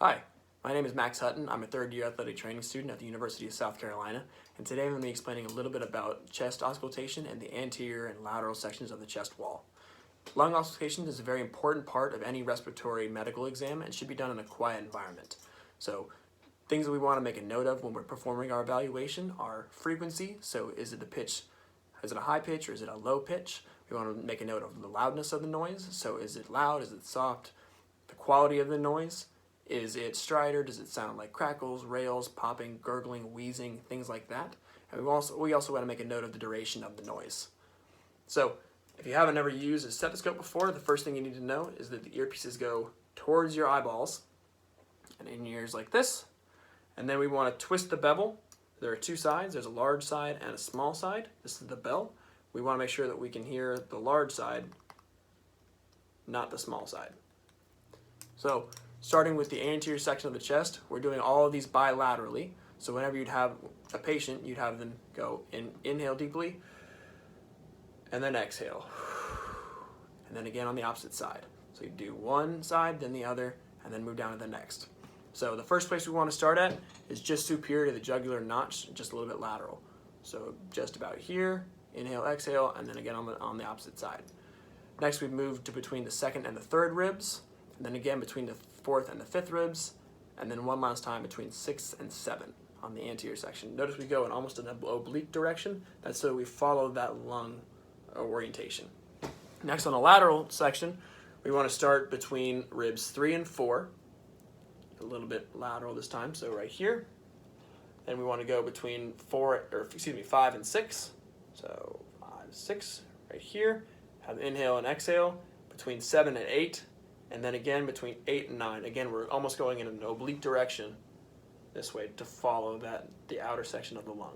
Hi, my name is Max Hutton. I'm a third-year athletic training student at the University of South Carolina, and today I'm going to be explaining a little bit about chest auscultation and the anterior and lateral sections of the chest wall. Lung auscultation is a very important part of any respiratory medical exam and should be done in a quiet environment. So, things that we want to make a note of when we're performing our evaluation are frequency, so is it a high pitch or is it a low pitch? We want to make a note of the loudness of the noise, so is it loud, is it soft? The quality of the noise. Is it stridor? Does it sound like crackles, rails, popping, gurgling, wheezing, things like that? And we also want to make a note of the duration of the noise. So if you haven't ever used a stethoscope before, the first thing you need to know is that the earpieces go towards your eyeballs and in your ears like this. And then we want to twist the bevel. There are two sides. There's a large side and a small side. This is the bell. We want to make sure that we can hear the large side, not the small side. So starting with the anterior section of the chest, we're doing all of these bilaterally. So whenever you'd have a patient, you'd have them go inhale deeply, and then exhale. And then again on the opposite side. So you do one side, then the other, and then move down to the next. So the first place we want to start at is just superior to the jugular notch, just a little bit lateral. So just about here, inhale, exhale, and then again on the opposite side. Next we move to between the second and the third ribs, and then again between the fourth and the fifth ribs, and then one last time between 6 and 7 on the anterior section. Notice we go in almost an oblique direction. That's so we follow that lung orientation. Next on the lateral section, we want to start between ribs 3 and 4, a little bit lateral this time, so right here. Then we want to go between 5 and 6, so 5, 6 right here. Have inhale and exhale between 7 and 8. And then again between 8 and 9. Again, we're almost going in an oblique direction this way to follow the outer section of the lung.